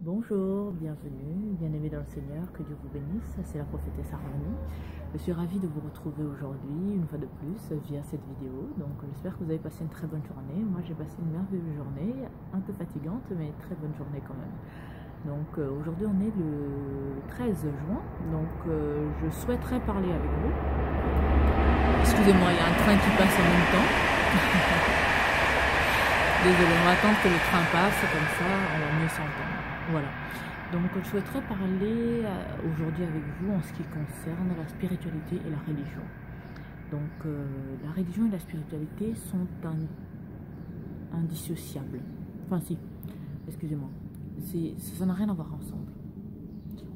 Bonjour, bienvenue, bien-aimés dans le Seigneur, que Dieu vous bénisse, c'est la prophétesse Harmonie. Je suis ravie de vous retrouver aujourd'hui, une fois de plus, via cette vidéo. Donc j'espère que vous avez passé une très bonne journée. Moi j'ai passé une merveilleuse journée, un peu fatigante, mais très bonne journée quand même. Donc aujourd'hui on est le 13 juin, donc je souhaiterais parler avec vous. Excusez-moi, il y a un train qui passe en même temps. Désolée, on va attendre que le train passe, comme ça on va mieux s'entendre. Voilà. Donc je souhaiterais parler aujourd'hui avec vous en ce qui concerne la spiritualité et la religion. Donc la religion et la spiritualité sont indissociables. Enfin si, excusez-moi. Ça n'a rien à voir ensemble.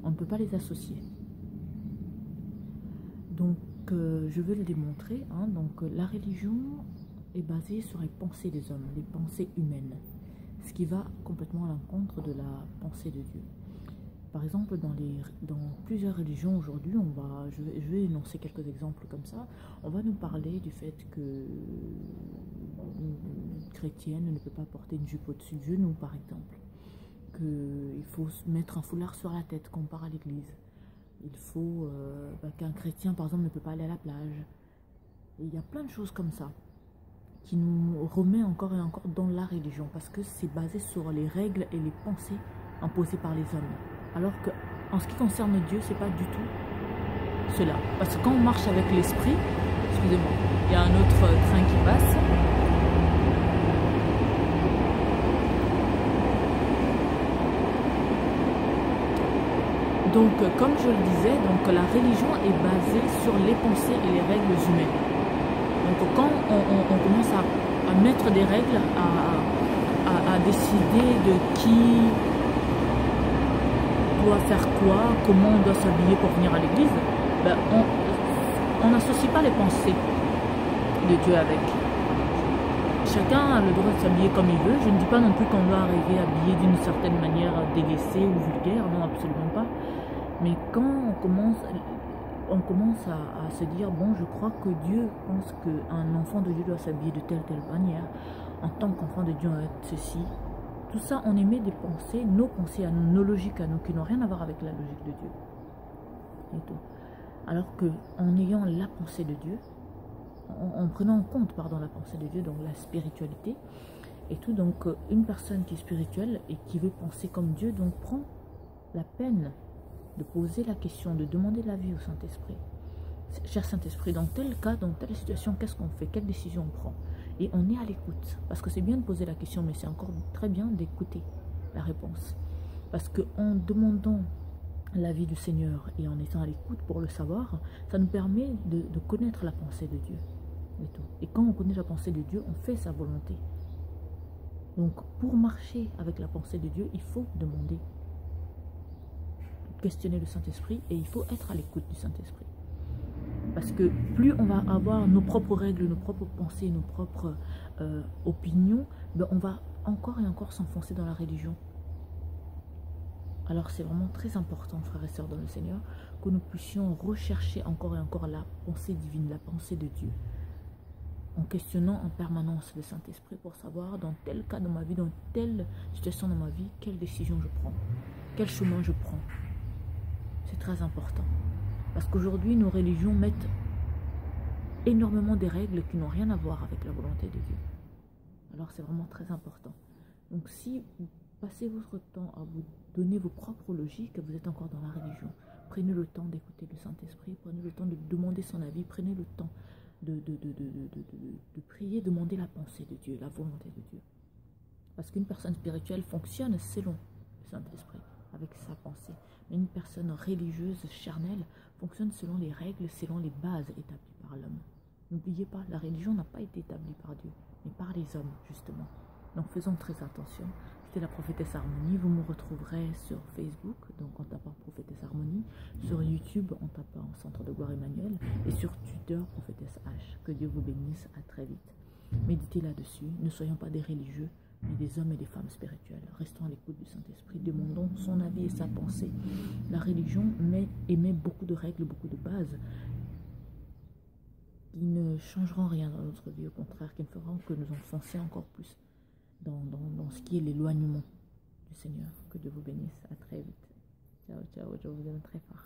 On ne peut pas les associer. Donc je veux le démontrer. Donc la religion est basée sur les pensées des hommes, les pensées humaines. Ce qui va complètement à l'encontre de la pensée de Dieu. Par exemple, dans plusieurs religions aujourd'hui, je vais énoncer quelques exemples comme ça. On va nous parler du fait que une chrétienne ne peut pas porter une jupe au-dessus du genou, par exemple. Qu'il faut mettre un foulard sur la tête quand on part à l'église. Il faut qu'un chrétien, par exemple, ne peut pas aller à la plage. Et il y a plein de choses comme ça qui nous remet encore et encore dans la religion, parce que c'est basé sur les règles et les pensées imposées par les hommes. Alors que, en ce qui concerne Dieu, c'est pas du tout cela. Parce que quand on marche avec l'esprit, excusez-moi, il y a un autre train qui passe. Donc, comme je le disais, donc la religion est basée sur les pensées et les règles humaines. Donc quand on commence à mettre des règles, à décider de qui doit faire quoi, comment on doit s'habiller pour venir à l'église, ben on n'associe pas les pensées de Dieu avec. Chacun a le droit de s'habiller comme il veut. Je ne dis pas non plus qu'on doit arriver habillé d'une certaine manière délaissée ou vulgaire, non, absolument pas. Mais quand on commence à se dire, bon, je crois que Dieu pense qu'un enfant de Dieu doit s'habiller de telle manière, en tant qu'enfant de Dieu, on va être ceci. Tout ça, on émet des pensées, nos pensées à nous, nos logiques à nous, qui n'ont rien à voir avec la logique de Dieu. Et tout. Alors qu'en ayant la pensée de Dieu, en prenant en compte, pardon, la pensée de Dieu, donc la spiritualité, et tout, donc une personne qui est spirituelle et qui veut penser comme Dieu, donc prend la peine de poser la question, de demander l'avis au Saint-Esprit. Cher Saint-Esprit, dans tel cas, dans telle situation, qu'est-ce qu'on fait? Quelle décision on prend? Et on est à l'écoute. Parce que c'est bien de poser la question, mais c'est encore très bien d'écouter la réponse. Parce qu'en demandant l'avis du Seigneur et en étant à l'écoute pour le savoir, ça nous permet de connaître la pensée de Dieu. Et tout. Et quand on connaît la pensée de Dieu, on fait sa volonté. Donc, pour marcher avec la pensée de Dieu, il faut demander, questionner le Saint-Esprit, et il faut être à l'écoute du Saint-Esprit. Parce que plus on va avoir nos propres règles, nos propres pensées, nos propres opinions, ben on va encore et encore s'enfoncer dans la religion. Alors c'est vraiment très important, frères et sœurs dans le Seigneur, que nous puissions rechercher encore et encore la pensée divine, la pensée de Dieu, en questionnant en permanence le Saint-Esprit pour savoir dans tel cas de ma vie, dans telle situation de ma vie, quelle décision je prends, quel chemin je prends. C'est très important. Parce qu'aujourd'hui, nos religions mettent énormément des règles qui n'ont rien à voir avec la volonté de Dieu. Alors c'est vraiment très important. Donc si vous passez votre temps à vous donner vos propres logiques, vous êtes encore dans la religion. Prenez le temps d'écouter le Saint-Esprit, prenez le temps de demander son avis, prenez le temps de prier, demander la pensée de Dieu, la volonté de Dieu. Parce qu'une personne spirituelle fonctionne selon le Saint-Esprit, avec sa pensée. Mais une personne religieuse, charnelle, fonctionne selon les règles, selon les bases établies par l'homme. N'oubliez pas, la religion n'a pas été établie par Dieu, mais par les hommes, justement. Donc faisons très attention. C'était la prophétesse Harmonie. Vous me retrouverez sur Facebook, donc en tapant prophétesse Harmonie, sur YouTube en tapant Centre de Gloire Emmanuel, et sur Twitter prophétesse H. Que Dieu vous bénisse, à très vite. Méditez là-dessus, ne soyons pas des religieux, mais des hommes et des femmes spirituels. Restons à l'écoute du Saint-Esprit, demandons son avis et sa pensée. La religion émet beaucoup de règles, beaucoup de bases qui ne changeront rien dans notre vie, au contraire, qui ne feront que nous enfoncer encore plus dans ce qui est l'éloignement du Seigneur. Que Dieu vous bénisse. À très vite. Ciao, ciao. Je vous aime très fort.